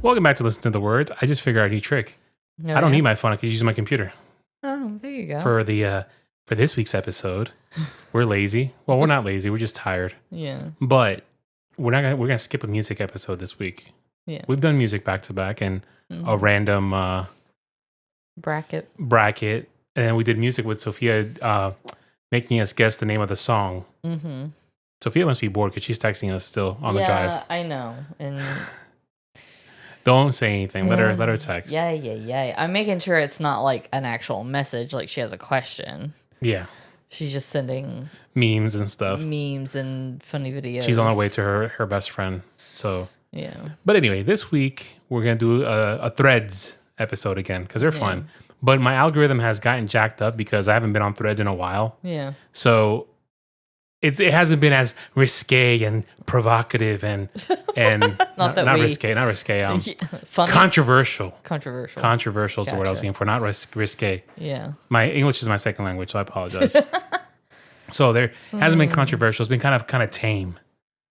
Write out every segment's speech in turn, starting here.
Welcome back to Listen to the Words. I just figured out a new trick. I don't need my phone. I can use my computer. Oh, there you go. For this week's episode, we're lazy. Well, we're not lazy. We're just tired. Yeah. But we're gonna skip a music episode this week. Yeah. We've done music back to back and a random bracket. And then we did music with Sophia making us guess the name of the song. Mm-hmm. Sophia must be bored because she's texting us still on the drive. Yeah, I know. And don't say anything. Let her text. Yeah. I'm making sure it's not like an actual message, like she has a question. Yeah. She's just sending memes and stuff. Memes and funny videos. She's on her way to her best friend. So yeah. But anyway, this week we're gonna do a Threads episode again because they're fun. But my algorithm has gotten jacked up because I haven't been on Threads in a while. Yeah. So it hasn't been as risque and provocative and not risque. Funny. Controversial is the word I was looking for. Not risque. Yeah. My English is my second language, so I apologize. So there hasn't been controversial. It's been kind of tame.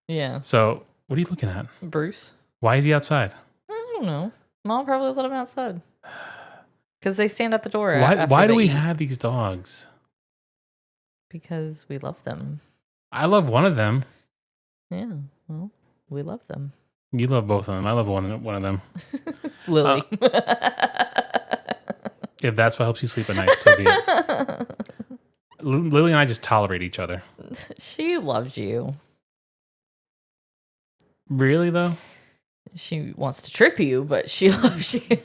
Yeah. So what are you looking at? Bruce. Why is he outside? I don't know. Mom probably let him outside. Because they stand at the door. Why do we have these dogs? Because we love them. I love one of them. Yeah, well, we love them. You love both of them. I love one of them. Lily. If that's what helps you sleep at night, so be it. Lily and I just tolerate each other. She loves you. Really, though? She wants to trip you, but she loves you.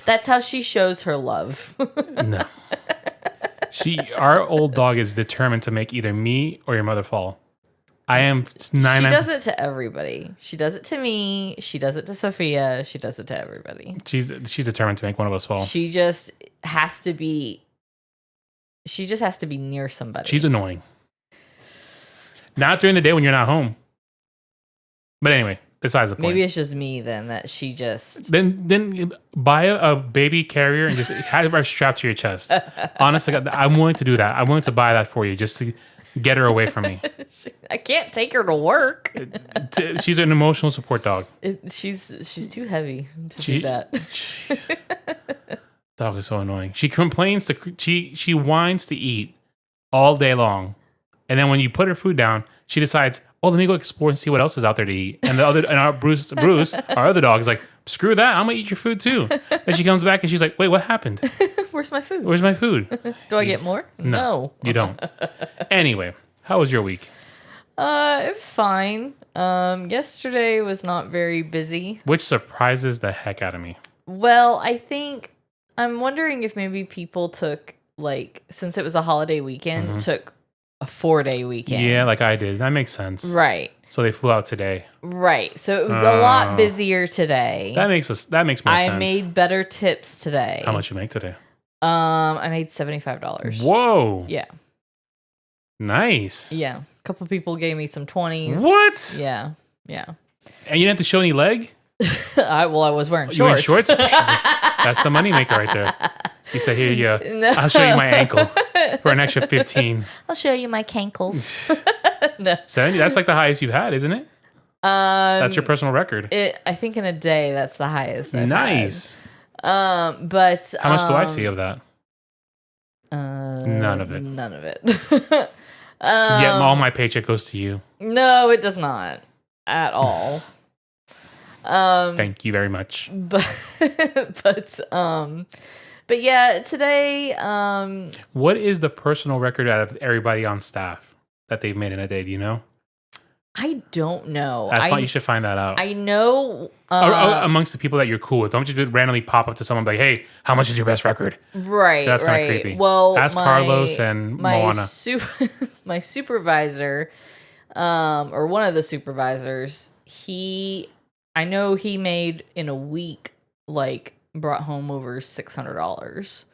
That's how she shows her love. No. Our old dog is determined to make either me or your mother fall. I am She does it to everybody. She does it to me. She does it to Sophia. She does it to everybody. She's determined to make one of us fall. She just has to be near somebody. She's annoying. Not during the day when you're not home. But anyway, besides the point. Maybe it's just me then that she just... Then buy a baby carrier and just have her strapped to your chest. Honestly, I'm willing to do that. I'm willing to buy that for you just to get her away from me. I can't take her to work. She's an emotional support dog. She's too heavy to do that. Dog is so annoying. She complains she whines to eat all day long. And then when you put her food down, she decides, oh, let me go explore and see what else is out there to eat. And our Bruce, our other dog, is like, screw that. I'm gonna eat your food too. Then she comes back and she's like, wait, what happened? Where's my food? Do I get more? No. You don't. Anyway, how was your week? It was fine. Yesterday was not very busy. Which surprises the heck out of me. Well, I'm wondering if maybe people took, like, since it was a holiday weekend, took a 4-day weekend. Yeah, like I did. That makes sense. Right. So they flew out today. Right. So it was a lot busier today. That makes more sense. I made better tips today. How much you make today? I made $75. Whoa. Yeah. Nice. Yeah. A couple people gave me some 20s. What? Yeah. And you didn't have to show any leg? I was wearing shorts. You wearing shorts? That's the moneymaker right there. He said, here you go. No. I'll show you my ankle for an extra 15. I'll show you my cankles. No. 70? That's like the highest you've had, isn't it? That's your personal record. I think in a day, that's the highest I've nice. had. But how much do I see of that? None of it. Yet all my paycheck goes to you. No, it does not at all. Thank you very much. But yeah, today. What is the personal record out of everybody on staff that they've made in a day? Do you know? I don't know. I thought you should find that out. I know. Amongst the people that you're cool with. Don't just randomly pop up to someone like, hey, how much is your best record? Right. That's kind of creepy. Well, ask Carlos and Moana. My supervisor, or one of the supervisors, I know he made in a week, like, brought home over $600.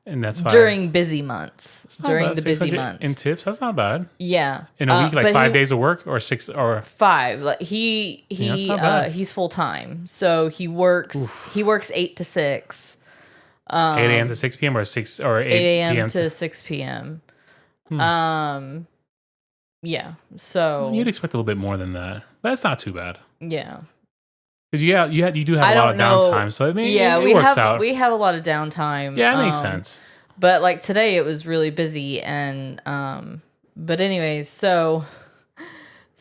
And that's fine. During busy months. During the busy months. In tips, that's not bad. Yeah. In a week, like 5 days of work or 6 or 5. Like he's full time. So he works 8 to 6. 8 a.m. to 6 p.m. or 6 or 8 a.m. to 6 p.m. Yeah. So you'd expect a little bit more than that. But that's not too bad. Yeah. Because you do have I a lot of don't know. downtime, so it we works have out. we have a lot of downtime. Yeah, it makes sense. But like today, it was really busy, and but anyways, so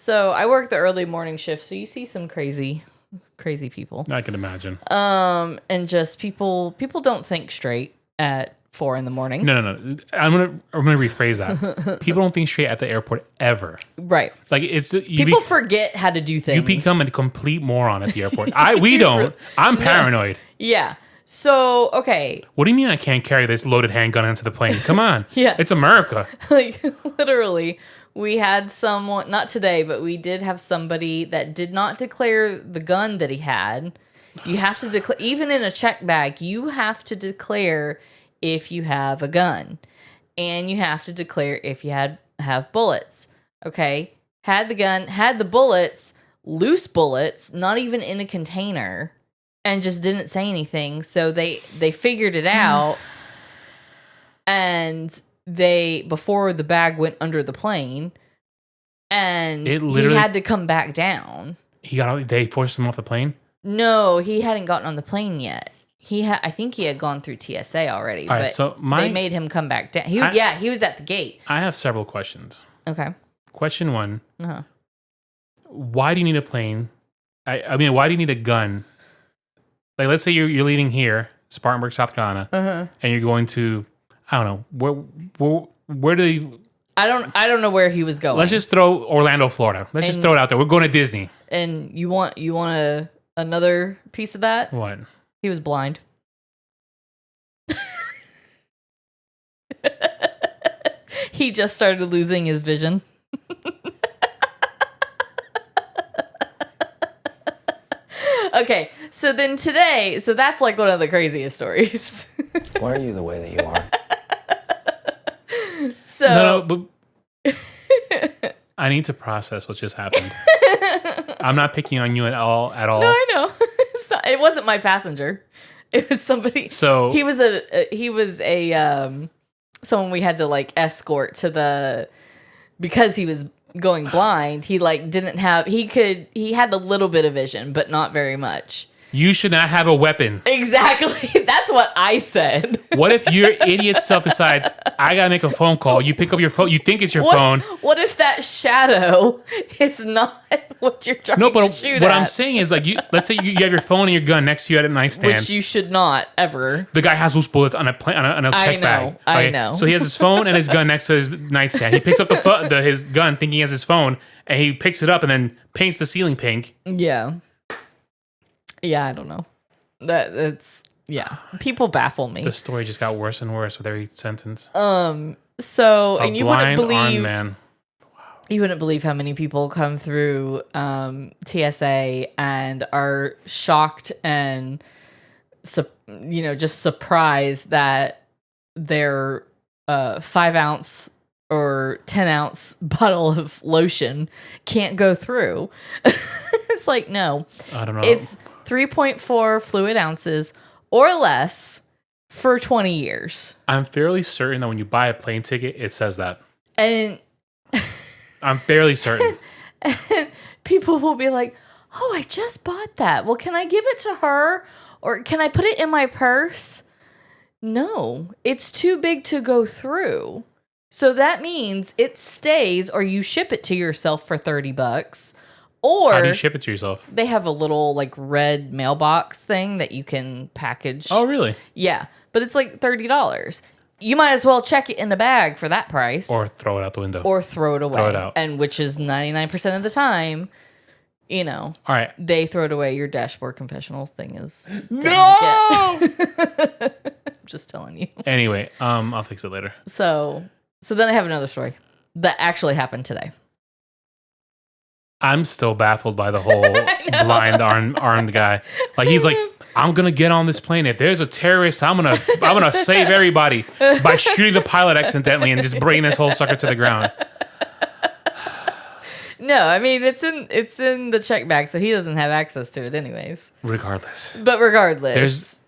I work the early morning shift, so you see some crazy people. I can imagine. And just people don't think straight at 4 a.m. No. I'm gonna rephrase that. People don't think straight at the airport ever. Right. Like people forget how to do things. You become a complete moron at the airport. We don't. I'm paranoid. Yeah. So, okay. What do you mean I can't carry this loaded handgun into the plane? Come on. Yeah. It's America. Like, literally, we had someone, not today, but we did have somebody that did not declare the gun that he had. You have to declare, even in a check bag, you have to declare if you have a gun. And you have to declare if you have bullets. Okay? Had the gun, had the bullets, loose bullets, not even in a container, and just didn't say anything. So they figured it out, and before the bag went under the plane, and he had to come back down. They forced him off the plane? No, he hadn't gotten on the plane yet. I think he had gone through TSA already, all right, but so they made him come back down. He was at the gate. I have several questions. Okay. Question 1. Why do you need a plane? I mean, why do you need a gun? Like, let's say you're leaving here, Spartanburg, South Carolina, and you're going to, I don't know, where do you... I don't know where he was going. Let's just throw Orlando, Florida. Let's just throw it out there. We're going to Disney. And you want another piece of that? What? He was blind. He just started losing his vision. Okay, so then today, that's like one of the craziest stories. Why are you the way that you are? So no, but I need to process what just happened. I'm not picking on you at all. No, I know. It wasn't my passenger. It was somebody. So he was someone we had to like escort to because he was going blind. He like didn't have. He had a little bit of vision, but not very much. You should not have a weapon. Exactly. That's what I said. What if your idiot self decides, I gotta make a phone call? You pick up your phone. You think it's your phone. What if that shadow is not what you're trying to shoot at? What I'm saying is, like, let's say you have your phone and your gun next to you at a nightstand. Which you should not, ever. The guy has loose bullets on a check bag. I know. So he has his phone and his gun next to his nightstand. He picks up his gun thinking he has his phone, and he picks it up and then paints the ceiling pink. Yeah. Yeah, I don't know. That's people baffle me. The story just got worse and worse with every sentence. So and you wouldn't believe, man. You wouldn't believe how many people come through TSA and are shocked and just surprised that their 5-ounce or 10-ounce bottle of lotion can't go through. It's like, no. I don't know. It's 3.4 fluid ounces or less for 20 years. I'm fairly certain that when you buy a plane ticket, it says that. And I'm fairly certain. And people will be like, oh, I just bought that. Well, can I give it to her? Or can I put it in my purse? No, it's too big to go through. So that means it stays, or you ship it to yourself for $30. Or how do you ship it to yourself? They have a little like red mailbox thing that you can package. Oh, really? Yeah, but it's like $30. You might as well check it in a bag for that price. Or throw it out the window. Or throw it away. Throw it out. And which is 99% of the time, All right. They throw it away. Your dashboard confessional thing is no. Just telling you. Anyway, I'll fix it later. So then I have another story that actually happened today. I'm still baffled by the whole blind armed guy. Like, he's like, I'm gonna get on this plane. If there's a terrorist, I'm gonna save everybody by shooting the pilot accidentally and just bringing this whole sucker to the ground. No, I mean it's in the check bag, so he doesn't have access to it anyways. Regardless. But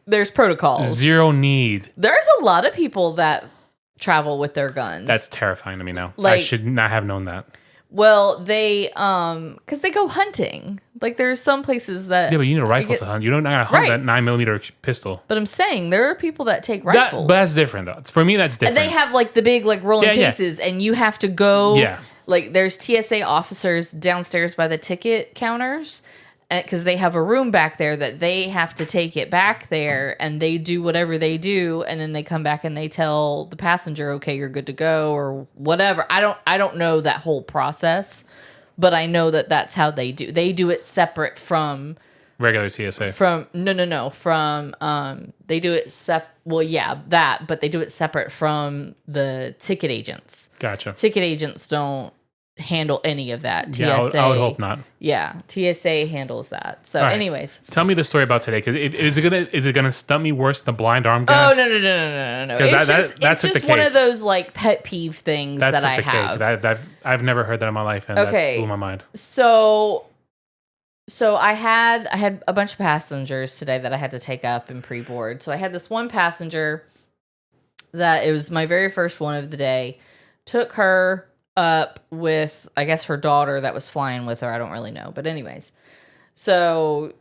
there's protocols. Zero need. There's a lot of people that travel with their guns. That's terrifying to me now. Like, I should not have known that. Well, they because they go hunting. Like there's some places that Yeah, but you need a rifle to hunt. You don't know how to hunt Right. that 9mm pistol. But I'm saying there are people that take rifles. But that's different though. For me, that's different. And they have like the big like rolling Yeah, yeah. cases, and you have to go. Yeah. Like there's TSA officers downstairs by the ticket counters, because they have a room back there that they have to take it back there, and they do whatever they do, and then they come back and they tell the passenger, okay, you're good to go or whatever. I don't know that whole process, but I know that that's how they do. They do it separate from regular TSA. from they do it but they do it separate from the ticket agents. Gotcha. Ticket agents don't handle any of that. TSA, Yeah, I would hope not. Yeah, TSA handles that. So, All right. anyways, Tell me the story about today, because is it gonna stump me worse than the blind arm guy? oh no! 'Cause It's that just took the one cake. of those like pet peeve things That that took I the have. cake. I've never heard that in my life, and Okay. that blew my mind. So I had a bunch of passengers today that I had to take up and pre-board. So I had this one passenger that it was my very first one of the day. Took her up with, I guess, her daughter that was flying with her. I don't really know. But anyways, so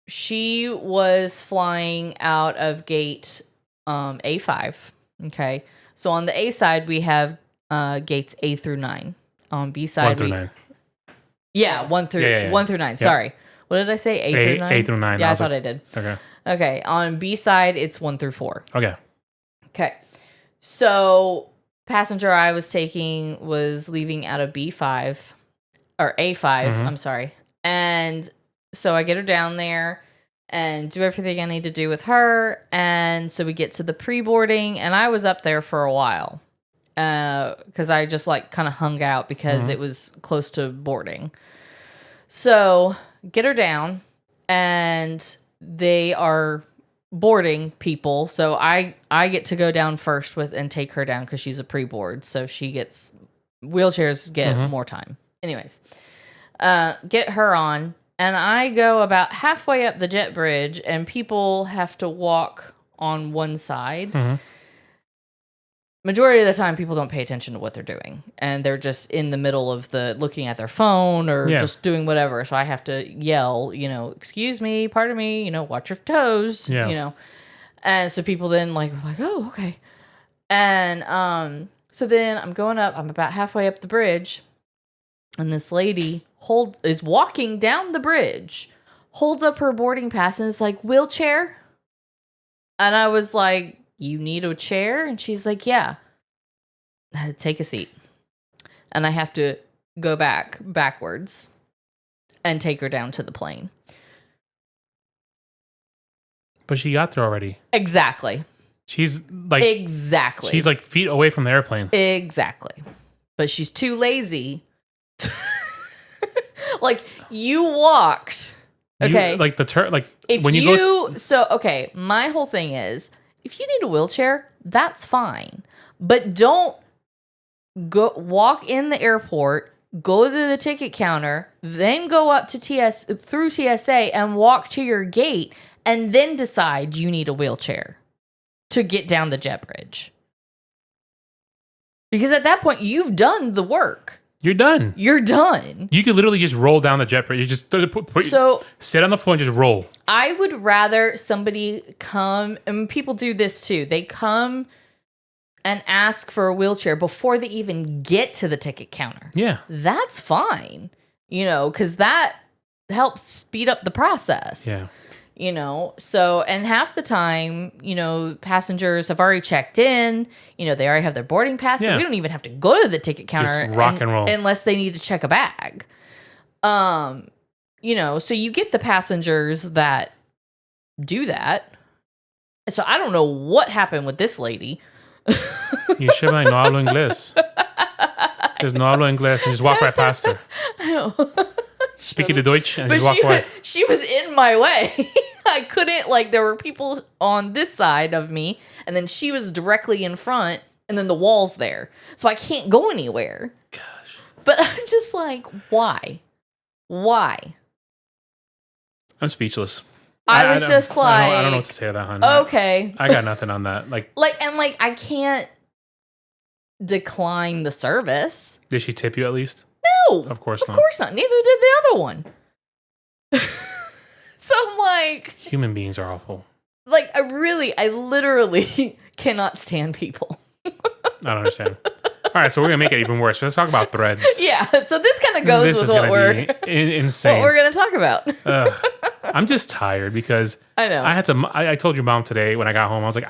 she was flying out of gate A5. Okay. So on the A side, we have gates A through 9. On B side, 1 through 9. Yeah, 1 through Yeah. 1 through 9. Yeah. Sorry. What did I say? A through 9? A through 9. Yeah, I thought I did. Okay. Okay. On B side, it's 1 through 4. Okay. Okay. So passenger I was taking was leaving out of B5 or A5, Mhm. I'm sorry. And so I get her down there and do everything I need to do with her. And so we get to the pre-boarding, and I was up there for a while because I just like kind of hung out because it was close to boarding. So get her down, and they are boarding people. So I get to go down first with and take her down because she's a pre-board. So she gets wheelchairs get more time. Anyways, get her on, and I go about halfway up the jet bridge, and people have to walk on one side. Mhm. Majority of the time, people don't pay attention to what they're doing, and they're just in the middle of the looking at their phone or Yeah. just doing whatever. So I have to yell, excuse me, pardon me, watch your toes, Yeah. And so people then were like, oh, okay. And so then I'm going up. I'm about halfway up the bridge, and this lady is walking down the bridge, holds up her boarding pass, and is like, wheelchair. And I was like, you need a chair? And she's like, yeah. Take a seat. And I have to go backwards and take her down to the plane. But she got there already. Exactly. She's like Exactly. She's like feet away from the airplane. Exactly. But she's too lazy. Like, you walked. Okay. Like If when you go. So, okay, my whole thing is, if you need a wheelchair, that's fine. But don't go walk in the airport, go to the ticket counter, then go up to through TSA and walk to your gate, and then decide you need a wheelchair to get down the jet bridge. Because at that point, you've done the work. You're done. You're done. You could literally just roll down the jet bridge. You just sit on the floor and just roll. I would rather somebody come, and people do this too. They come and ask for a wheelchair before they even get to the ticket counter. Yeah. That's fine, because that helps speed up the process. Yeah. So, and half the time, passengers have already checked in, they already have their boarding pass. So Yeah. we don't even have to go to the ticket counter Just rock and roll. unless they need to check a bag. So you get the passengers that do that. So I don't know what happened with this lady. You should like no hablo inglés. Just no hablo inglés and just walk right past her. I know. Speaking the Deutsch and But just walk away. she was in my way. I couldn't, there were people on this side of me, and then she was directly in front, and then the wall's there. So I can't go anywhere. Gosh. But I'm just like, why? Why? I'm speechless. I was just like, I don't know what to say to that, hon. okay. I got nothing on that. I can't, decline the service. Did she tip you at least? No, Of course not. Of course not. Neither did the other one. So I'm like, Human beings are awful. like I literally cannot stand people. I don't understand. All right, so we're gonna make it even worse. Let's talk about Threads. Yeah. So this kind of goes This with is what gonna we're be insane. what we're gonna talk about. I'm just tired because I know. I had to. I told your mom today when I got home. I was like,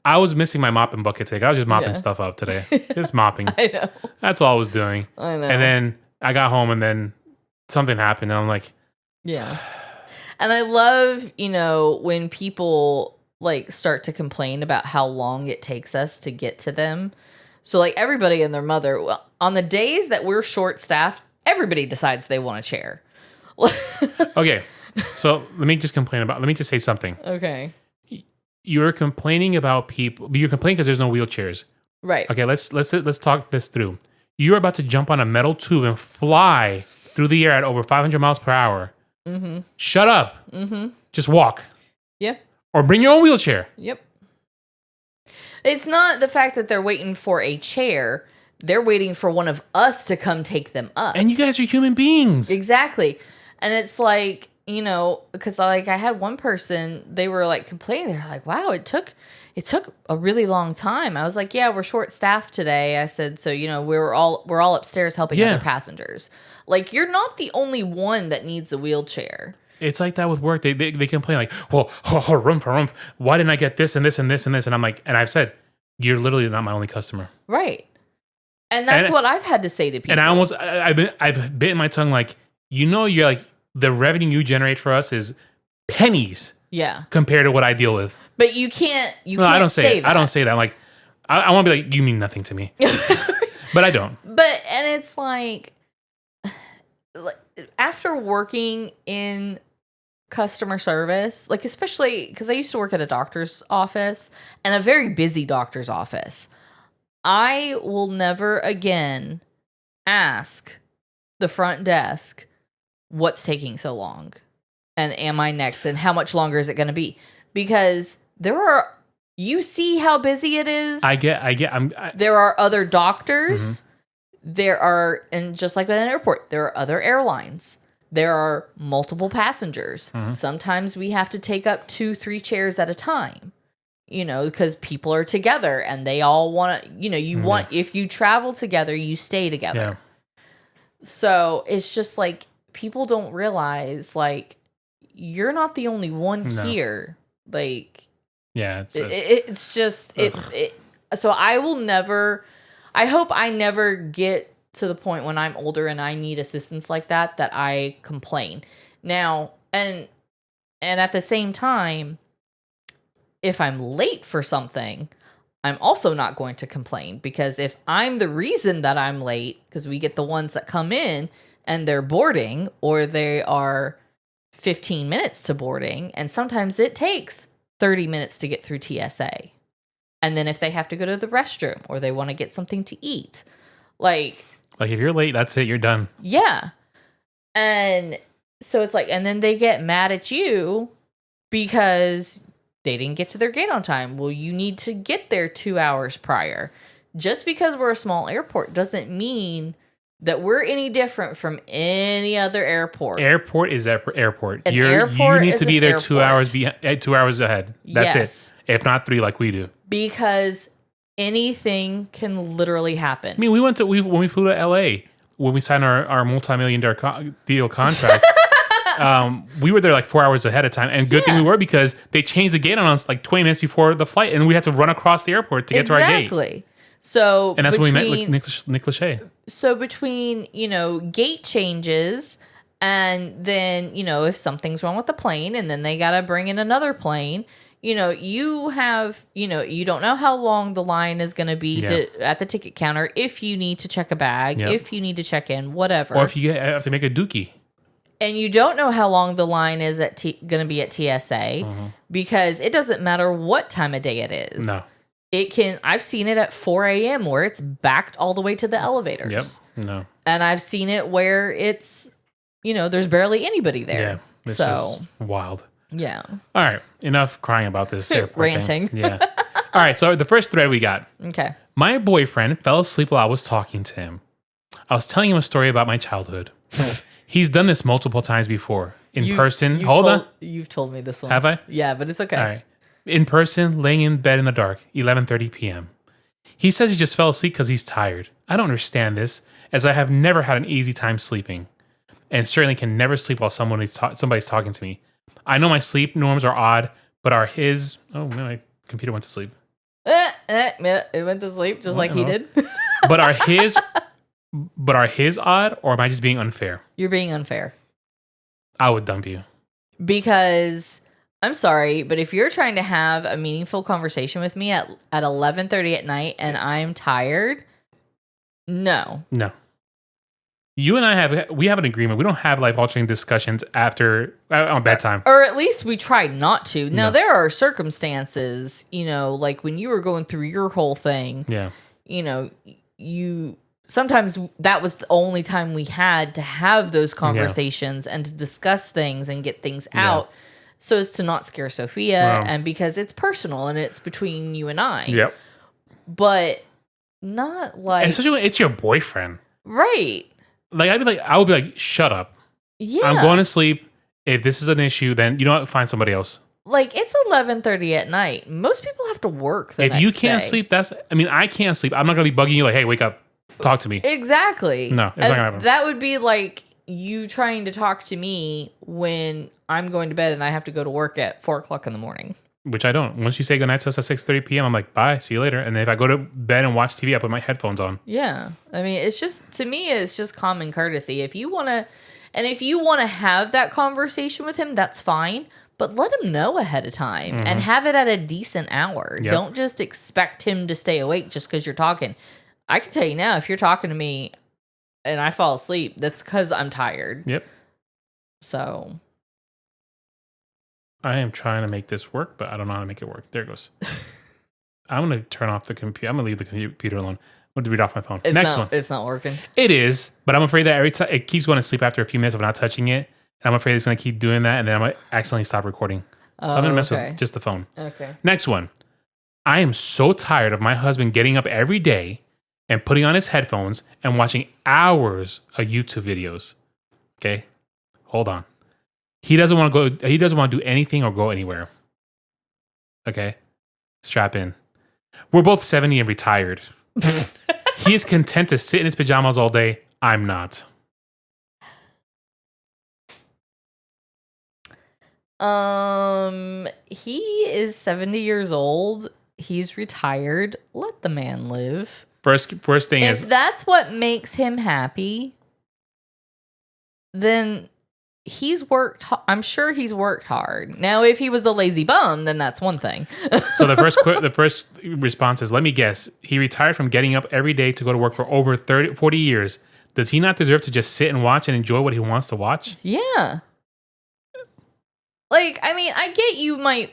I was missing my mopping bucket today. I was just mopping Yeah. stuff up today. Just mopping. I know. That's all I was doing. I know. And then I got home, and then something happened, and I'm like, Yeah. And I love, when people like start to complain about how long it takes us to get to them. So like everybody and their mother, well, on the days that we're short staffed, everybody decides they want a chair. okay. So let me just say something. Okay. You're complaining about people, but you're complaining because there's no wheelchairs. Right. Okay, let's talk this through. You're about to jump on a metal tube and fly through the air at over 500 miles per hour. Mm-hmm. Shut up. Mm-hmm. Just walk. Yep. Or bring your own wheelchair. Yep. It's not the fact that they're waiting for a chair. They're waiting for one of us to come take them up. And you guys are human beings. Exactly. And it's like, because like I had one person, they were like complaining. They're like, wow, it took a really long time. I was like, yeah, we're short staffed today. I said, so, we're all upstairs helping other passengers. Like, you're not the only one that needs a wheelchair. It's like that with work. They complain like, well, room for room. Why didn't I get this and this and this and this? And I'm like, and I've said, you're literally not my only customer. Right. And that's what I've had to say to people. And I've bitten my tongue like, you're like, the revenue you generate for us is pennies. Yeah. Compared to what I deal with. But you can't I don't say that. I don't say that. I'm like, I want to be like, you mean nothing to me. But I don't. And it's like after working in customer service, like especially because I used to work at a doctor's office and a very busy doctor's office, I will never again ask the front desk what's taking so long and am I next and how much longer is it going to be, because you see how busy it is. There are other doctors. Mm-hmm. And just like at an airport, there are other airlines. There are multiple passengers. Mm-hmm. Sometimes we have to take up 2-3 chairs at a time, because people are together and they all want to, if you travel together, you stay together. Yeah. So it's just like, people don't realize, like, you're not the only one here. Like, yeah, it's just, so I hope I never get to the point when I'm older and I need assistance like that I complain. Now, and at the same time, if I'm late for something, I'm also not going to complain, because if I'm the reason that I'm late, because we get the ones that come in and they're boarding, or they are 15 minutes to boarding, and sometimes it takes 30 minutes to get through TSA. And then if they have to go to the restroom or they want to get something to eat, like if you're late, that's it, you're done. Yeah. And so it's like, and then they get mad at you because they didn't get to their gate on time. Well, you need to get there 2 hours prior. Just because we're a small airport doesn't mean that we're any different from any other airport. Airport is airport. Airport you need to be there airport. 2 hours ahead. That's yes. it. If not 3, like we do. Because anything can literally happen. I mean, when we flew to LA, when we signed our multi-million-dollar deal contract, we were there like 4 hours ahead of time. And good thing we were, because they changed the gate on us like 20 minutes before the flight, and we had to run across the airport to get to our gate. Exactly. So, and that's when we met with Nick Lachey. So between, gate changes, and then, if something's wrong with the plane, and then they got to bring in another plane, you have, you don't know how long the line is going to be at the ticket counter, if you need to check a bag, if you need to check in, whatever. Or if you have to make a dookie. And you don't know how long the line is going to be at TSA, because it doesn't matter what time of day it is. No. I've seen it at 4 a.m. where it's backed all the way to the elevators. Yep. No. And I've seen it where it's, there's barely anybody there. Yeah. It's just wild. Yeah. All right. Enough crying about this airport ranting. thing. Yeah. All right, so the first thread we got. Okay. My boyfriend fell asleep while I was talking to him. I was telling him a story about my childhood. He's done this multiple times before. In person. Hold on. You've told me this one. Have I? Yeah, but it's okay. All right. In person, laying in bed in the dark, 11:30 p.m. He says he just fell asleep because he's tired. I don't understand this, as I have never had an easy time sleeping, and certainly can never sleep while somebody's talking to me. I know my sleep norms are odd, but are his... Oh, no, my computer went to sleep. It went to sleep just like he did. But are his odd, or am I just being unfair? You're being unfair. I would dump you. Because I'm sorry, but if you're trying to have a meaningful conversation with me at 11:30 at night and I'm tired, no. You and I have an agreement. We don't have life-altering discussions after on bedtime. Or at least we try not to. Now, No. there are circumstances, like when you were going through your whole thing, Yeah. You sometimes that was the only time we had to have those conversations and to discuss things and get things out so as to not scare Sophia and because it's personal and it's between you and I. Yep. But not like... And especially when it's your boyfriend. Right. Like, I would be like, shut up. Yeah. I'm going to sleep. If this is an issue, then you know what? Find somebody else. Like, it's 11:30 at night. Most people have to work the If next you can't day. sleep, I can't sleep. I'm not going to be bugging you like, hey, wake up. Talk to me. Exactly. No, it's not gonna happen. That would be like you trying to talk to me when I'm going to bed and I have to go to work at 4:00 in the morning. Which I don't. Once you say goodnight to us at 6:30 p.m., I'm like, bye, see you later. And then if I go to bed and watch TV, I put my headphones on. Yeah. I mean, it's just, to me, it's just common courtesy. If you want to have that conversation with him, that's fine. But let him know ahead of time and have it at a decent hour. Yep. Don't just expect him to stay awake just because you're talking. I can tell you now, if you're talking to me and I fall asleep, that's because I'm tired. Yep. So I am trying to make this work, but I don't know how to make it work. There it goes. I'm going to turn off the computer. I'm going to leave the computer alone. I'm going to read off my phone. Next one. It's not working. It is, but I'm afraid that every time it keeps going to sleep after a few minutes of not touching it. And I'm afraid it's going to keep doing that, and then I'm going to accidentally stop recording. So I'm going to mess with just the phone. Okay. Next one. I am so tired of my husband getting up every day and putting on his headphones and watching hours of YouTube videos. Okay? Hold on. He doesn't want to go. He doesn't want to do anything or go anywhere. Okay? Strap in. We're both 70 and retired. He is content to sit in his pajamas all day. I'm not. He is 70 years old. He's retired. Let the man live. First thing If is, that's what makes him happy, then he's worked. I'm sure he's worked hard. Now, if he was a lazy bum, then that's one thing. so the first response is, let me guess. He retired from getting up every day to go to work for over 40 years. Does he not deserve to just sit and watch and enjoy what he wants to watch? Yeah. Like, I mean, I get you might,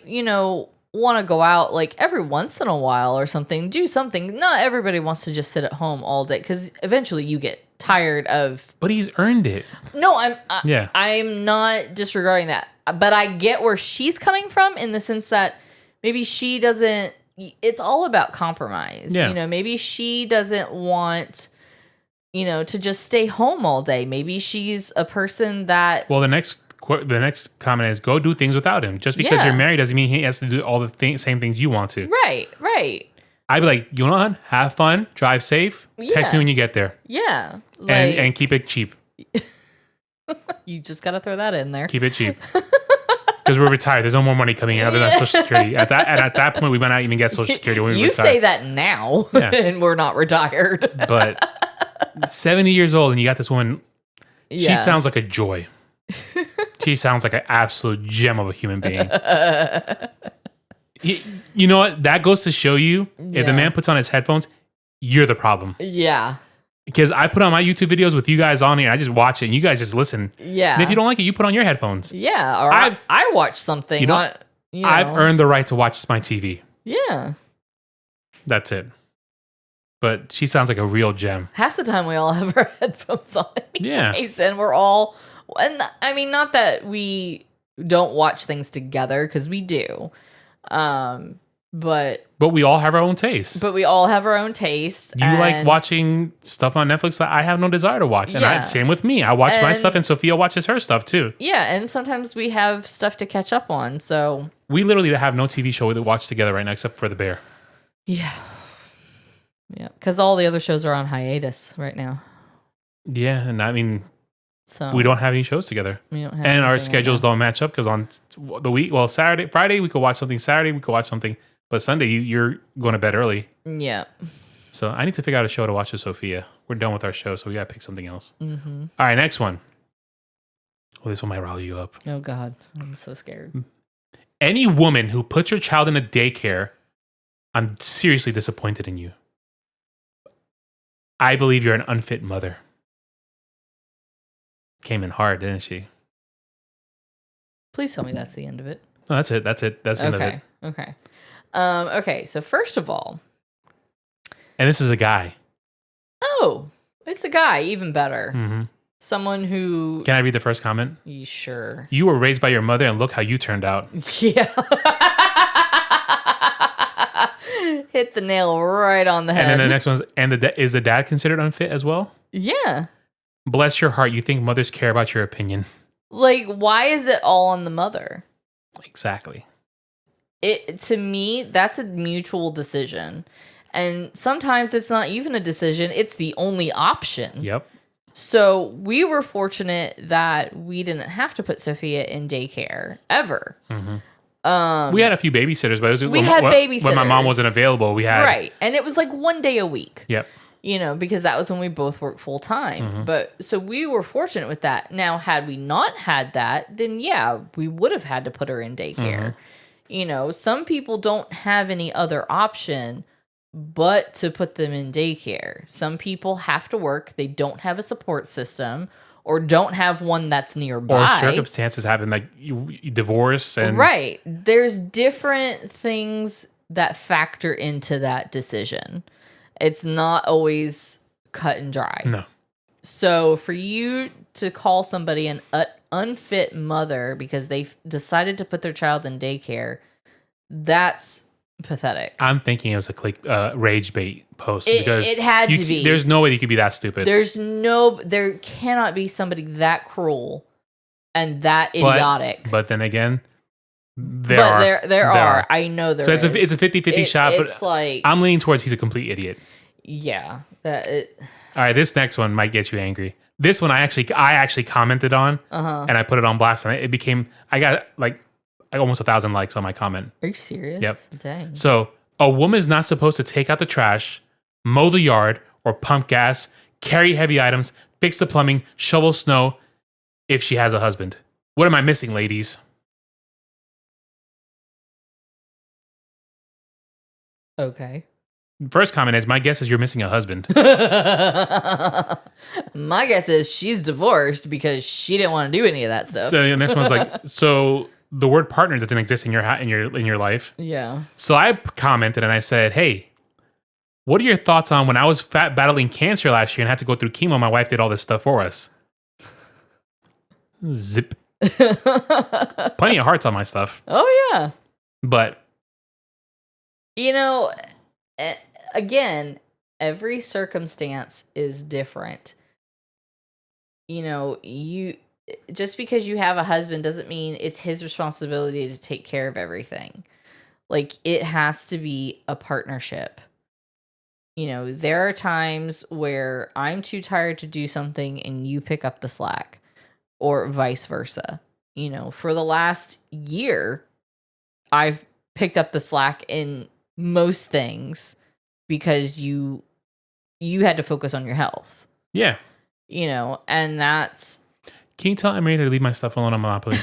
want to go out like every once in a while or something, do something. Not everybody wants to just sit at home all day because eventually you get tired of. But he's earned it. No, Yeah. I'm not disregarding that, but I get where she's coming from in the sense that maybe she doesn't. It's all about compromise. Yeah. Maybe she doesn't want, to just stay home all day. Maybe she's a person that. Well, the next comment is, go do things without him. Just because you're married doesn't mean he has to do all the same things you want to. Right. I'd be like, you know what? Have fun, drive safe, text me when you get there. Yeah. And keep it cheap. You just got to throw that in there. Keep it cheap. Because we're retired. There's no more money coming in other than Social Security. At that point, we might not even get Social Security when we You retire. say that now, and we're not retired. But 70 years old, and you got this woman. Yeah. She sounds like a joy. She sounds like an absolute gem of a human being. You know what? That goes to show you, if the man puts on his headphones, you're the problem. Yeah. Because I put on my YouTube videos with you guys on here, and I just watch it, and you guys just listen. Yeah. And if you don't like it, you put on your headphones. Yeah. Or I watch something. I've earned the right to watch my TV. Yeah. That's it. But she sounds like a real gem. Half the time we all have our headphones on. Yeah. And we're all, and I mean, not that we don't watch things together, because we do. But we all have our own taste. we all have our own taste. You like watching stuff on Netflix that I have no desire to watch. And Yeah. same with me. I watch my And- stuff and Sophia watches her stuff too. Yeah, and sometimes we have stuff to catch up on. So We literally have no TV show to watch together right now except for The Bear. yeah. Yeah, because all the other shows are on hiatus right now. Yeah, and I mean, So we don't have any shows together. we don't have And our anything right schedules now. don't match up because on the week, Friday, we could watch something. Saturday, we could watch something. But Sunday, you're going to bed early. Yeah. So I need to figure out a show to watch with Sophia. We're done with our show, so we got to pick something else. Mm-hmm. All right, next one. Well, this one might rile you up. Oh, God. I'm so scared. Any woman who puts her child in a daycare, I'm seriously disappointed in you. I believe you're an unfit mother. Came in hard, didn't she? Please tell me that's the end of it. No, that's it. That's the end of it. Okay. Okay. So first of all, And this is a guy. oh, it's a guy. Even better. hmm Someone who. Can I read the first comment? You sure? You were raised by your mother, and look how you turned out. Yeah. Hit the nail right on the head. And then the next one's, and is the dad considered unfit as well? Yeah. Bless your heart. You think mothers care about your opinion. Like, why is it all on the mother? Exactly. To me, that's a mutual decision. And sometimes it's not even a decision, it's the only option. Yep. So we were fortunate that we didn't have to put Sophia in daycare ever. hmm we had a few babysitters, but it was we had when my mom babysitters. wasn't available. We had Right. And it was like one day a week. Yep. You know, because that was when we both worked full time. Mm-hmm. But so we were fortunate with that. Now, had we not had that, then yeah, we would have had to put her in daycare. Mm-hmm. You know, some people don't have any other option but to put them in daycare. Some people have to work, they don't have a support system or don't have one that's nearby. Or circumstances happen, like you divorce and Right. There's different things that factor into that decision. It's not always cut and dry. No. So for you to call somebody an unfit mother because they decided to put their child in daycare, that's pathetic. I'm thinking it was a rage bait post because It had to be. There's no way you could be that stupid. There cannot be somebody that cruel and that idiotic. But then again, there are. I know there so is. it's a 50-50 shot, It's but like, I'm leaning towards he's a complete idiot. yeah. All right, this next one might get you angry. This one I actually commented on, and I put it on blast, and it became, I got like almost 1,000 likes on my comment. Are you serious? Yep. Dang. So a woman's not supposed to take out the trash, mow the yard, or pump gas, carry heavy items, fix the plumbing, shovel snow if she has a husband. What am I missing, ladies? Okay. First comment is, my guess is you're missing a husband. My guess is she's divorced because she didn't want to do any of that stuff. So the next one's like, so the word partner doesn't exist in your life. Yeah. So I commented and I said, hey, what are your thoughts on when I was battling cancer last year and had to go through chemo? My wife did all this stuff for us. Zip. Plenty of hearts on my stuff. Oh, yeah. But You know, again, every circumstance is different. You know, just because you have a husband doesn't mean it's his responsibility to take care of everything. Like, it has to be a partnership. You know, there are times where I'm too tired to do something and you pick up the slack, or vice versa. You know, for the last year, I've picked up the slack in most things because you had to focus on your health. yeah. You know, and that's... Can you tell Emery to leave my stuff alone on Monopoly?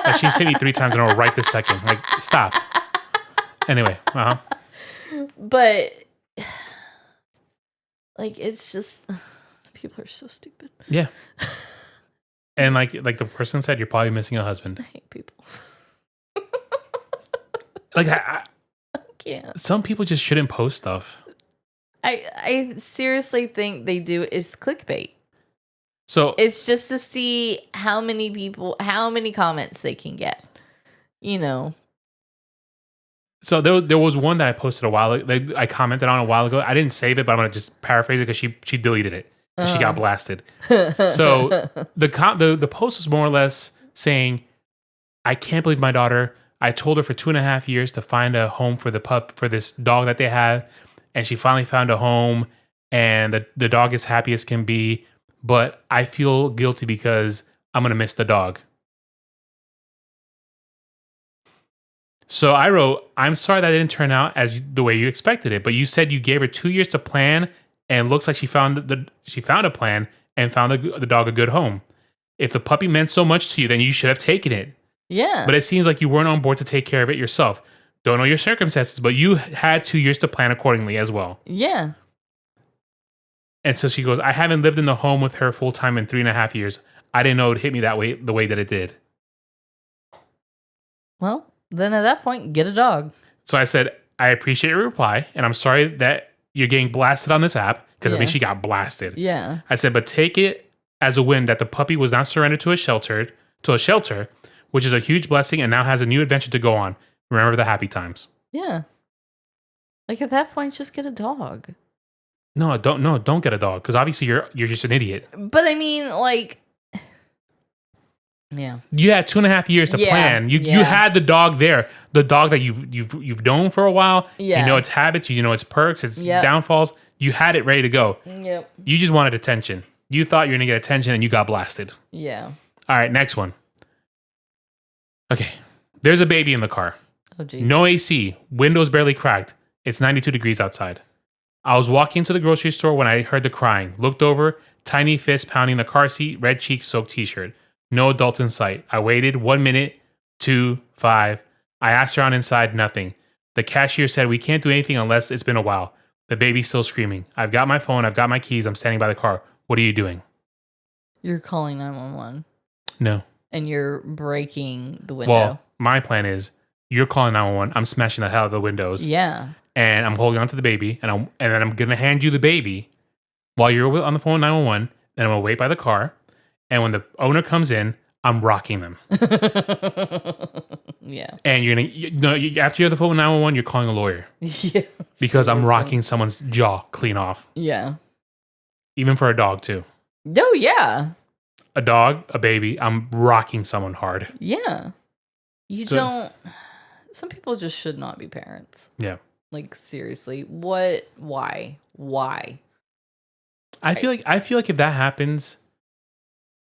Like, she's hit me 3 times in a row right this second. Like, stop. Anyway, But, like, it's just... People are so stupid. Yeah. And like the person said, you're probably missing a husband. I hate people. Like, I can't. some people just shouldn't post stuff. I seriously think they do is clickbait. So It's just to see how many comments they can get. You know. So there was one that I posted a while ago. I commented on a while ago. I didn't save it, but I'm gonna just paraphrase it because she deleted it because she got blasted. So the post was more or less saying, "I can't believe my daughter. I told her for 2.5 years to find a home for for this dog that they have, and she finally found a home, and the dog is happy as can be. But I feel guilty because I'm gonna miss the dog." So I wrote, "I'm sorry that didn't turn out as the way you expected it, but you said you gave her 2 years to plan, and it looks like she found a plan and found the dog a good home. If the puppy meant so much to you, then you should have taken it. Yeah. But it seems like you weren't on board to take care of it yourself. Don't know your circumstances, but you had 2 years to plan accordingly as well." Yeah. And so she goes, "I haven't lived in the home with her full time in 3.5 years. I didn't know it would hit me that way, the way that it did." Well, then at that point, get a dog. So I said, "I appreciate your reply, and I'm sorry that you're getting blasted on this app," because I Yeah. think she got blasted. Yeah. I said, "But take it as a win that the puppy was not surrendered to a shelter, which is a huge blessing, and now has a new adventure to go on. Remember the happy times." Yeah. Like at that point, just get a dog. No, don't get a dog, because obviously you're just an idiot. But I mean, like, yeah. You had 2.5 years to Yeah, plan. You yeah. had the dog there, the dog that you've known for a while. Yeah. You know its habits, you know its perks, its Yep. downfalls. You had it ready to go. Yep. You just wanted attention. You thought you were gonna get attention, and you got blasted. Yeah. All right, next one. Okay, there's a baby in the car. Oh, geez. No AC, windows barely cracked. It's 92 degrees outside. I was walking to the grocery store when I heard the crying. Looked over, tiny fist pounding the car seat, red cheeks, soaked t-shirt. No adults in sight. I waited 1 minute, 2, 5. I asked around inside, nothing. The cashier said, "We can't do anything unless it's been a while." The baby's still screaming. I've got my phone, I've got my keys, I'm standing by the car. What are you doing? You're calling 911 No. and you're breaking the window. Well, my plan is you're calling 911. I'm smashing the hell out of the windows. Yeah. And I'm holding on to the baby, and then I'm gonna hand you the baby while you're on the phone with 911. Then I'm gonna wait by the car, and when the owner comes in, I'm rocking them. Yeah. And you're gonna after you're on the phone with 911, you're calling a lawyer Yeah. because I'm Seriously. rocking someone's jaw clean off, Yeah. even for a dog too. No, yeah. A dog, a baby, I'm rocking someone hard. Yeah. You So- don't. Some people just should not be parents. Yeah, Like, seriously. What? Why? Why? I feel like if that happens,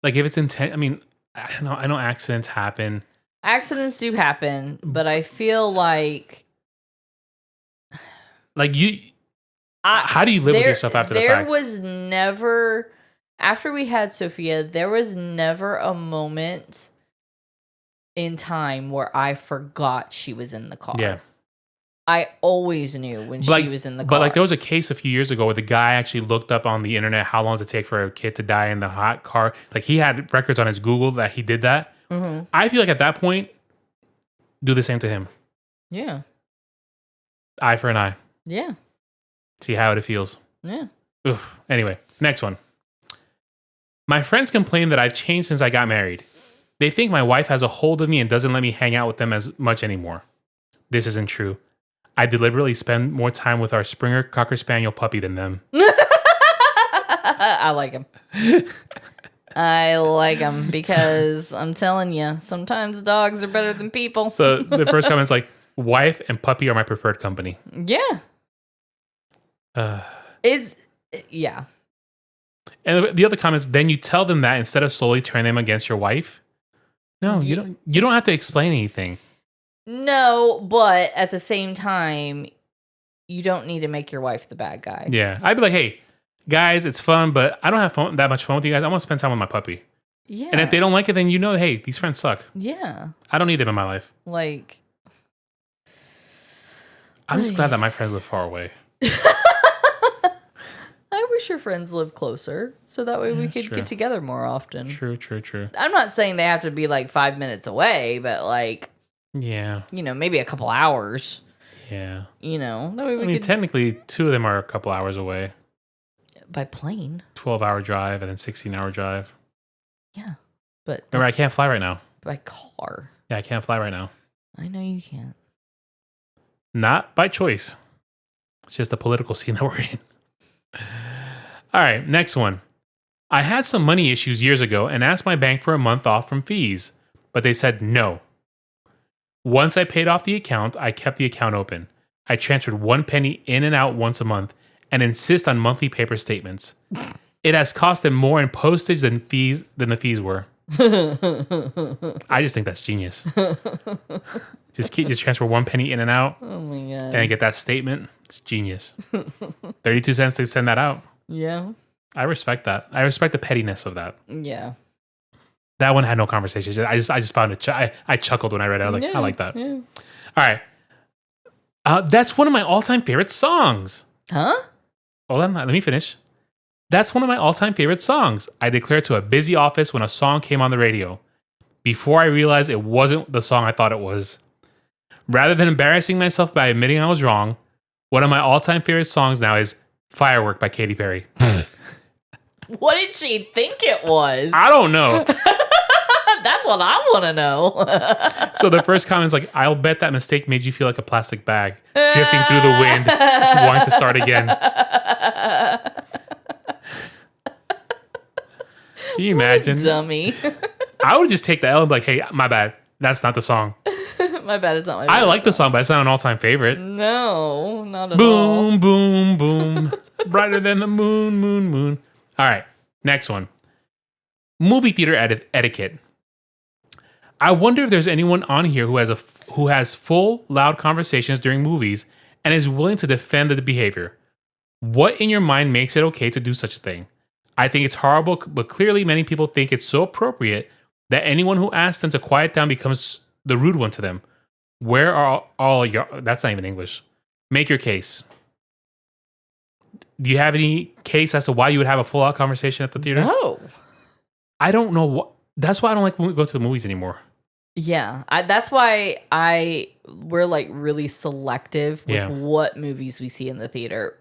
like if it's intent, I mean, I know accidents happen. Accidents do happen, but I feel like. Like how do you live with yourself after the fact? There was never. After we had Sophia, there was never a moment in time where I forgot she was in the car. Yeah. I always knew when she was in the car. But like there was a case a few years ago where the guy actually looked up on the internet how long does it take for a kid to die in the hot car. Like he had records on his Google that he did that. Mm-hmm. I feel like at that point, do the same to him. Yeah. Eye for an eye. Yeah. See how it feels. Yeah. Oof. Anyway, next one. My friends complain that I've changed since I got married. They think my wife has a hold of me and doesn't let me hang out with them as much anymore. This isn't true. I deliberately spend more time with our Springer Cocker Spaniel puppy than them. I like him. I like him because I'm telling you, sometimes dogs are better than people. So the first comment's like, wife and puppy are my preferred company. Yeah. It's, yeah. And the other comments, then you tell them that instead of slowly turning them against your wife. No, you don't have to explain anything. No, but at the same time, you don't need to make your wife the bad guy. Yeah. I'd be like, hey, guys, it's fun, but I don't have that much fun with you guys. I want to spend time with my puppy. Yeah. And if they don't like it, then you know, hey, these friends suck. Yeah. I don't need them in my life. Like, I'm just glad that my friends live far away. I wish your friends lived closer so that way we That's could true. get together more often. True. I'm not saying they have to be like 5 minutes away, but like, Yeah. maybe a couple hours, Yeah. that way we I mean, could technically, 2 of them are a couple hours away. by plane. 12-hour drive and then 16-hour drive. Yeah. But Remember, I that's can't fly right now. by car. Yeah, I can't fly right now. I know you can't. Not by choice. It's just the political scene that we're in. All right, next one. I had some money issues years ago and asked my bank for a month off from fees, but they said no. Once I paid off the account, I kept the account open. I transferred 1 penny in and out once a month and insist on monthly paper statements. It has cost them more in postage than the fees were. I just think that's genius. Just transfer 1 penny in and out. Oh my god. And get that statement. It's genius. 32 cents to send that out. Yeah. I respect that. I respect the pettiness of that. Yeah. That one had no conversation. I just found it. I chuckled when I read it. I was like, I like that. Yeah. All right. That's one of my all-time favorite songs. Huh? Hold on. Let me finish. That's one of my all-time favorite songs. I declared to a busy office when a song came on the radio. Before I realized it wasn't the song I thought it was. Rather than embarrassing myself by admitting I was wrong, one of my all-time favorite songs now is Firework by Katy Perry. What did she think it was? I don't know. That's what I want to know. So the first comment is like, I'll bet that mistake made you feel like a plastic bag, drifting through the wind, wanting to start again. Can you imagine? Dummy. I would just take the L and be like, hey, my bad. That's not the song. My bad, it's not my I favorite like the song, but it's not an all-time favorite. No, not at all. Boom, boom, boom. Brighter than the moon, moon, moon. All right, next one. Movie theater etiquette. I wonder if there's anyone on here who has full, loud conversations during movies and is willing to defend the behavior. What in your mind makes it okay to do such a thing? I think it's horrible, but clearly many people think it's so appropriate that anyone who asks them to quiet down becomes the rude one to them. Where are all your... That's not even English. Make your case. Do you have any case as to why you would have a full-out conversation at the theater? No. I don't know what... That's why I don't like when we go to the movies anymore. Yeah, that's why we're like really selective with what movies we see in the theater.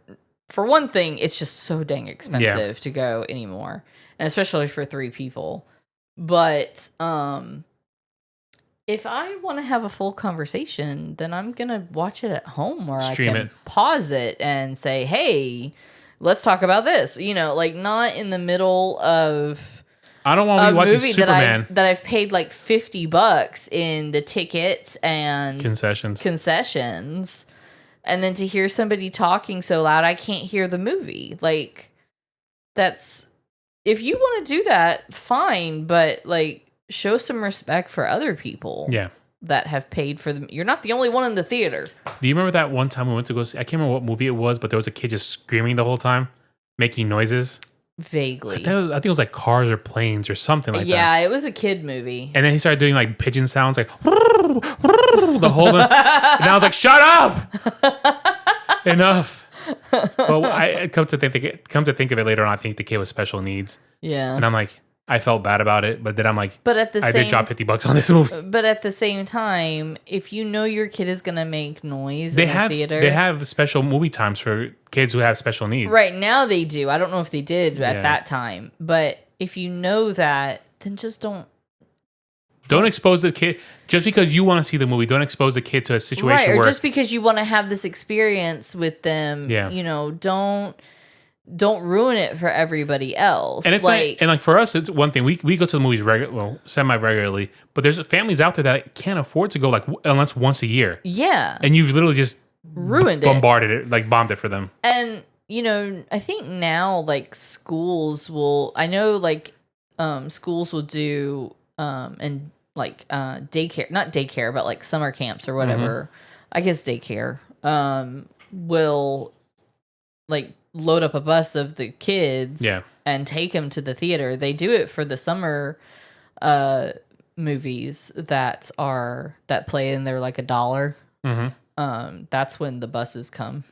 For one thing, it's just so dang expensive to go anymore, and especially for 3 people. But if I want to have a full conversation, then I'm gonna watch it at home, or Stream I can pause it and say, "Hey, let's talk about this." You know, like not in the middle of. I don't want to be watching Superman. that I've paid like $50 in the tickets and concessions, and then to hear somebody talking so loud I can't hear the movie. Like, that's, if you want to do that, fine, but like show some respect for other people. Yeah. That have paid for them. You're not the only one in the theater. Do you remember that one time we went to go see? I can't remember what movie it was, but there was a kid just screaming the whole time, making noises. Vaguely. I think it was like Cars or Planes or something like that. Yeah, it was a kid movie. And then he started doing like pigeon sounds, like the whole. And I was like, "Shut up! Enough." Well, I come to think of it later on, I think the kid was special needs. Yeah. And I'm like, I felt bad about it, but then I'm like, I did drop $50 on this movie. But at the same time, if you know your kid is gonna make noise in the theater, they have special movie times for kids who have special needs. Right now they do. I don't know if they did at that time, but if you know that, then just don't expose the kid just because you want to see the movie. Don't expose the kid to a situation or where just because you want to have this experience with them. Yeah. You know, don't ruin it for everybody else. And it's like for us, it's one thing. We go to the movies semi-regularly, but there's families out there that can't afford to go unless once a year. Yeah. And you've literally just ruined bombarded it, like bombed it for them. And, you know, I think now like schools will do and like daycare, not daycare, but like summer camps or whatever. I guess daycare will like load up a bus of the kids and take them to the theater. They do it for the summer movies that play and they're like $1. That's when the buses come.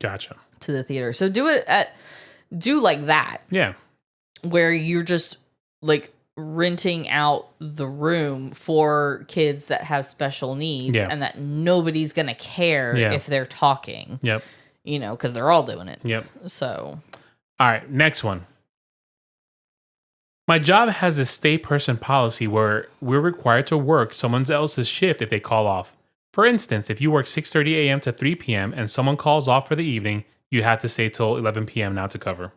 Gotcha. To the theater. So do like that. Yeah. Where you're just like renting out the room for kids that have special needs and that nobody's going to care if they're talking. Yep. You know, because they're all doing it. Yep. So. All right, next one. My job has a stay person policy where we're required to work someone else's shift if they call off. For instance, if you work 6:30 a.m. to 3 p.m. and someone calls off for the evening, you have to stay till 11 p.m. now to cover.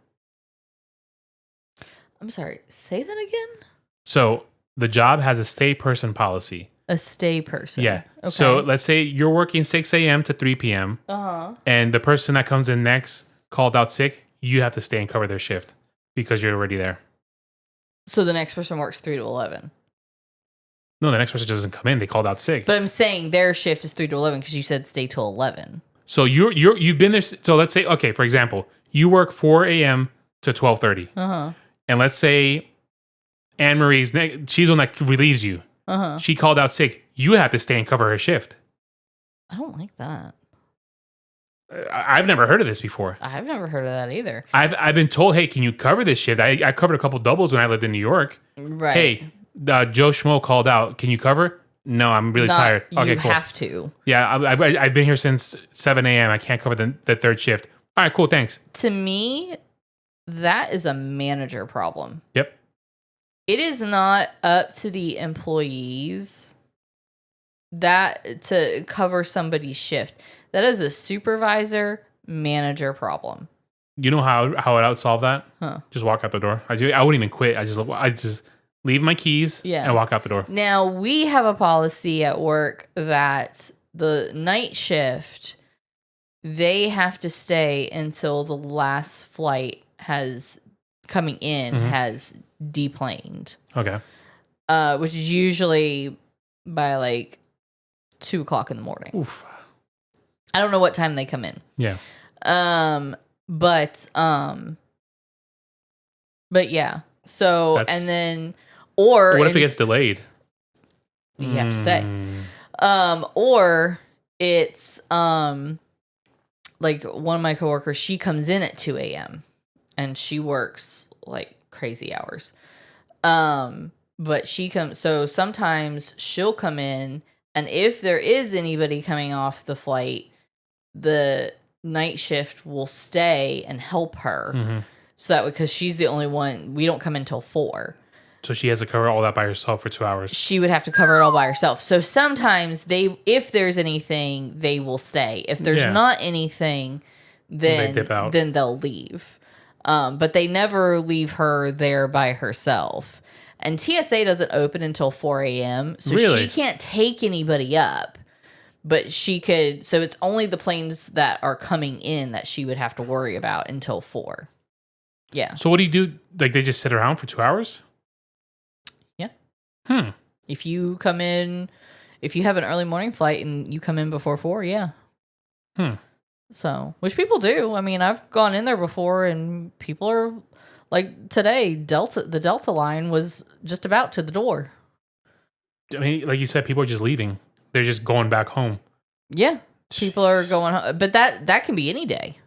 I'm sorry. Say that again. So the job has a stay person policy. A stay person. Yeah. Okay. So let's say you're working 6 a.m. to 3 p.m. And the person that comes in next called out sick, you have to stay and cover their shift because you're already there. So the next person works 3 to 11. No, the next person doesn't come in. They called out sick. But I'm saying their shift is 3 to 11 because you said stay till 11. So you've been there. So let's say, okay, for example, you work 4 a.m. to 12:30. And let's say Anne Marie's, she's the one that relieves you. She called out sick. You have to stay and cover her shift. I don't like that. I've never heard of this before. I've never heard of that either. I've been told, hey, can you cover this shift? I covered a couple doubles when I lived in New York. Right. Hey, Joe Schmo called out. Can you cover? No, I'm really tired. Okay, cool. You have to. Yeah, I've been here since 7 a.m. I can't cover the third shift. All right, cool, thanks. To me, that is a manager problem. Yep. It is not up to the employees to cover somebody's shift. That is a supervisor manager problem. You know how I would solve that? Huh. Just walk out the door. I wouldn't even quit. I just leave my keys and walk out the door. Now, we have a policy at work that the night shift, they have to stay until the last flight has deplaned. Okay. Which is usually by like 2 o'clock in the morning. Oof. I don't know what time they come in. Yeah. But yeah. So and then or what if it gets delayed? You have to stay. Or it's like one of my coworkers, she comes in at 2 a.m. and she works like crazy hours. But so sometimes she'll come in, and if there is anybody coming off the flight, the night shift will stay and help her. So that because she's the only one, we don't come in till 4. So she has to cover all that by herself for 2 hours. She would have to cover it all by herself. So sometimes if there's anything, they will stay. If there's not anything, then they dip out. Then they'll leave. But they never leave her there by herself. And TSA doesn't open until 4 a.m. So she can't take anybody up. But she could, so it's only the planes that are coming in that she would have to worry about until 4. Yeah. So what do you do? Like they just sit around for 2 hours? Yeah. If you come in, if you have an early morning flight and you come in before 4, yeah. So, which people do. I mean, I've gone in there before and people are like today, the Delta line was just about to the door. I mean, like you said, people are just leaving. They're just going back home. Yeah. People are going home. But that can be any day.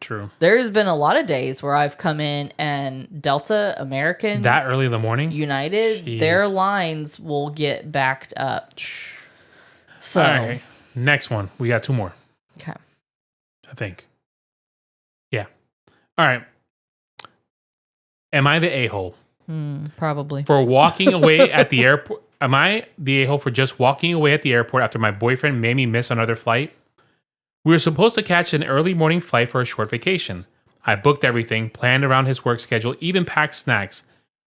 True. There's been a lot of days where I've come in and Delta, American, that early in the morning, United, their lines will get backed up. So, all right. Next one. We got 2 more. Okay. I think. Yeah. All right. Am I the a-hole? Probably. For walking away at the airport? Am I the a-hole for just walking away at the airport after my boyfriend made me miss another flight? We were supposed to catch an early morning flight for a short vacation. I booked everything, planned around his work schedule, even packed snacks.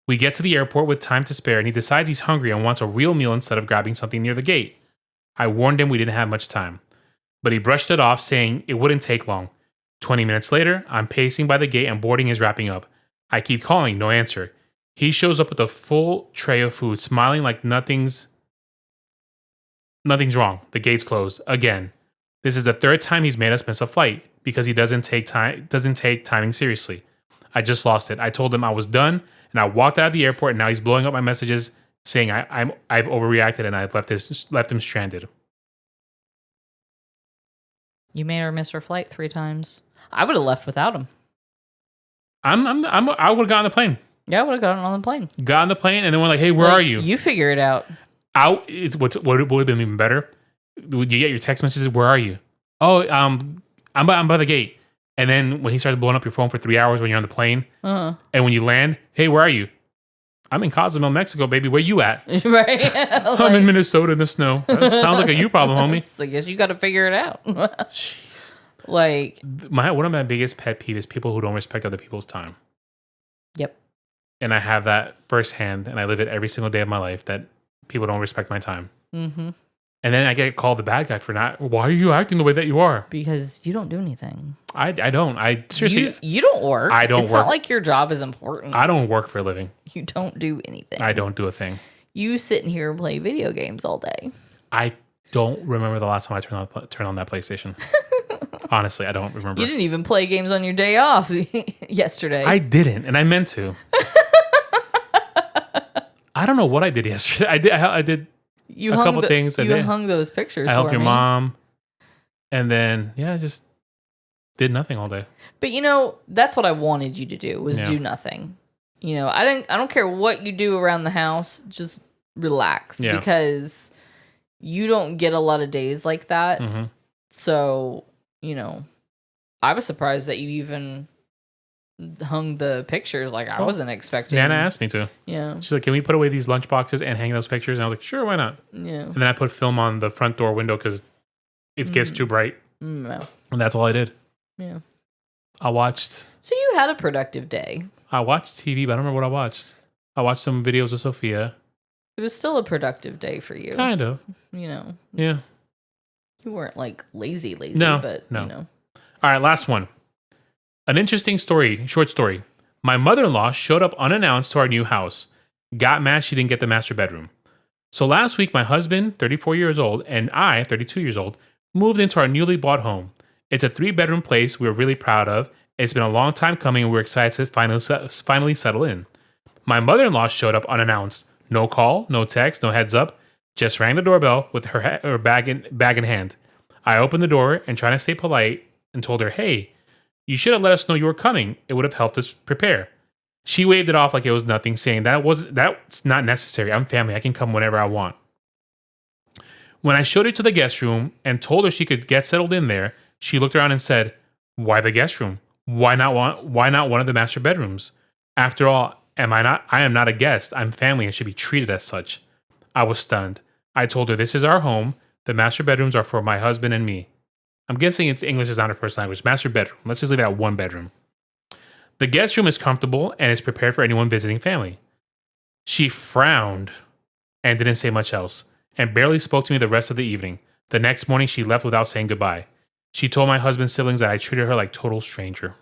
We get to the airport with time to spare, and he decides he's hungry and wants a real meal instead of grabbing something near the gate. I warned him we didn't have much time, but he brushed it off, saying it wouldn't take long. 20 minutes later, I'm pacing by the gate and boarding is wrapping up. I keep calling, no answer. He shows up with a full tray of food, smiling like nothing's wrong. The gate's closed again. This is the 3rd time he's made us miss a flight because he doesn't take timing seriously. I just lost it. I told him I was done, and I walked out of the airport, and now he's blowing up my messages saying I've overreacted and I've left him stranded. You made her miss her flight 3 times. I would have left without him. I would have gotten on the plane. Yeah, I would have gotten on the plane. Got on the plane, and then we're like, hey, where are you? You figure it out. What would have been even better? Would you get your text messages? Where are you? Oh, I'm by the gate. And then when he starts blowing up your phone for 3 hours when you're on the plane, and when you land, hey, where are you? I'm in Cozumel, Mexico, baby. Where you at? Right? I'm in Minnesota in the snow. That sounds like a you problem, homie. So I guess you got to figure it out. Jeez. Like, One of my biggest pet peeves is people who don't respect other people's time. yep. And I have that firsthand, and I live it every single day of my life, that people don't respect my time. Mm-hmm. And then I get called the bad guy for not. Why are you acting the way that you are? Because you don't do anything. I don't. I seriously. You don't work. I don't it's work. not like your job is important. I don't work for a living. You don't do anything. I don't do a thing. You sit in here and play video games all day. I don't remember the last time I turned on that PlayStation. Honestly, I don't remember. You didn't even play games on your day off yesterday. I didn't, and I meant to. I don't know what I did yesterday. I did you a hung couple things. You hung those pictures. I helped for your me. mom, and then I just did nothing all day. But that's what I wanted you to do was do nothing. I don't care what you do around the house, just relax because you don't get a lot of days like that. Mm-hmm. So, I was surprised that you even hung the pictures. Like, I wasn't expecting. Nana asked me to. Yeah. She's like, "Can we put away these lunch boxes and hang those pictures?" And I was like, "Sure, why not?" Yeah. And then I put film on the front door window because it gets too bright. No. And that's all I did. Yeah. I watched So you had a productive day. TV, but I don't remember what I watched. I watched some videos of Sophia. It was still a productive day for you. Kind of. Yeah. Yeah. You weren't like lazy, No, but no. All right, last one. An interesting story, short story. My mother-in-law showed up unannounced to our new house. Got mad she didn't get the master bedroom. So last week, my husband, 34 years old, and I, 32 years old, moved into our newly bought home. It's a 3-bedroom place we're really proud of. It's been a long time coming, and we're excited to finally settle in. My mother-in-law showed up unannounced. No call, no text, no heads up. Just rang the doorbell with her bag in hand. I opened the door and, trying to stay polite, and told her, "Hey, you should have let us know you were coming. It would have helped us prepare." She waved it off like it was nothing, saying that's not necessary. I'm family. I can come whenever I want. When I showed her to the guest room and told her she could get settled in there, she looked around and said, "Why the guest room? Why not one of the master bedrooms? After all, I am not a guest. I'm family and should be treated as such." I was stunned. I told her, "This is our home. The master bedrooms are for my husband and me." I'm guessing English is not her first language. Master bedroom. Let's just leave it at 1 bedroom. The guest room is comfortable and is prepared for anyone visiting family. She frowned and didn't say much else, and barely spoke to me the rest of the evening. The next morning, she left without saying goodbye. She told my husband's siblings that I treated her like total stranger.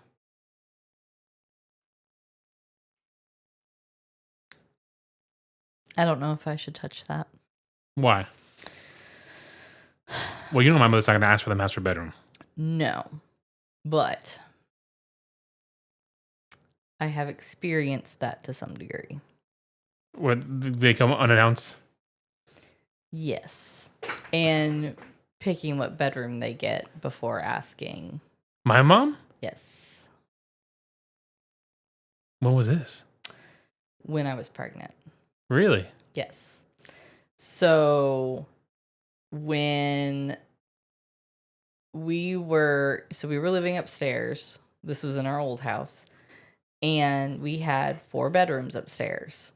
I don't know if I should touch that. Why? Well, my mother's not going to ask for the master bedroom. No. But I have experienced that to some degree. When they come unannounced? Yes. And picking what bedroom they get before asking. My mom? Yes. When was this? When I was pregnant. Really? Yes. So when we were living upstairs. This was in our old house. And we had 4 bedrooms upstairs.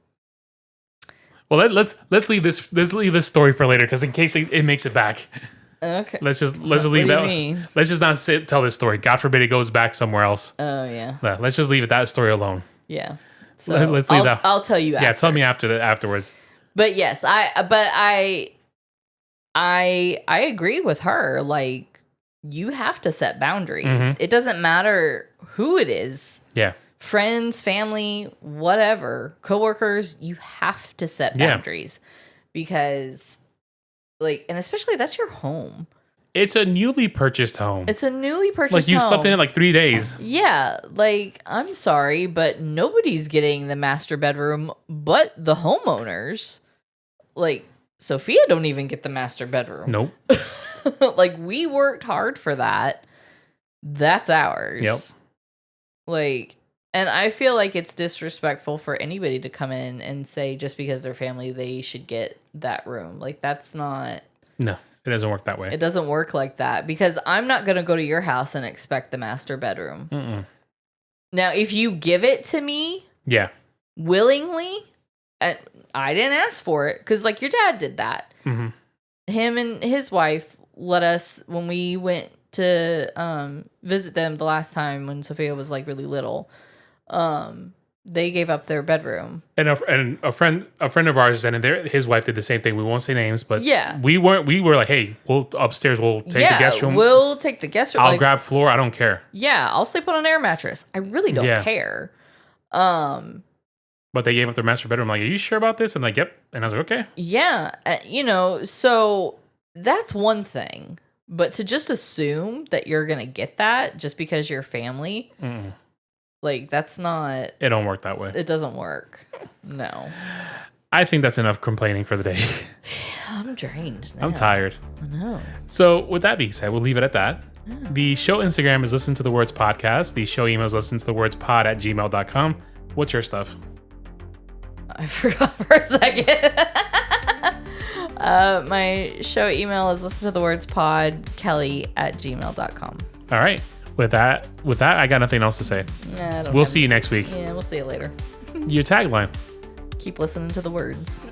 Well, let's leave this story for later, because in case it makes it back. Okay. Let's just leave that. Mean? Let's just not tell this story. God forbid it goes back somewhere else. Oh yeah. No, let's just leave that story alone. Yeah. So let's leave that. I'll tell you after. Yeah, tell me afterwards. But yes, I agree with her. Like, you have to set boundaries. Mm-hmm. It doesn't matter who it is. Yeah. Friends, family, whatever, coworkers, you have to set boundaries because, like, and especially that's your home. It's a newly purchased home. It's a newly purchased like you home. slept in it like 3 days. Yeah, like, I'm sorry, but nobody's getting the master bedroom but the homeowners. Like, Sophia don't even get the master bedroom. Nope. Like, we worked hard for that. That's ours. Yep. Like, and I feel like it's disrespectful for anybody to come in and say just because they're family, they should get that room. Like, that's not... No, it doesn't work that way. It doesn't work like that, because I'm not going to go to your house and expect the master bedroom. Mm-mm. Now, if you give it to me yeah, willingly, I didn't ask for it because like your dad did that. Mm-hmm. Him and his wife let us when we went to visit them the last time when Sophia was like really little. They gave up their bedroom. And a friend of ours, and his wife did the same thing. We won't say names, but yeah, we were like, hey, we'll upstairs. We'll take the guest room. We'll take the guest room. I'll grab floor. I don't care. Yeah, I'll sleep on an air mattress. I really don't care. But they gave up their master bedroom. I'm like, are you sure about this? And like, yep. And I was like, okay. Yeah, so that's one thing. But to just assume that you're gonna get that just because you're family, like that's not. It don't work that way. It doesn't work. No. I think that's enough complaining for the day. I'm drained now. I'm tired. I know. So with that being said, we'll leave it at that. Yeah. The show Instagram is Listen to the Words Podcast. The show email is listentothewordspod@gmail.com. What's your stuff? I forgot for a second. My show email is listentothewordspodkelly@gmail.com. All right. With that, I got nothing else to say. Yeah, we'll see you next week. Yeah, we'll see you later. Your tagline. Keep listening to the words.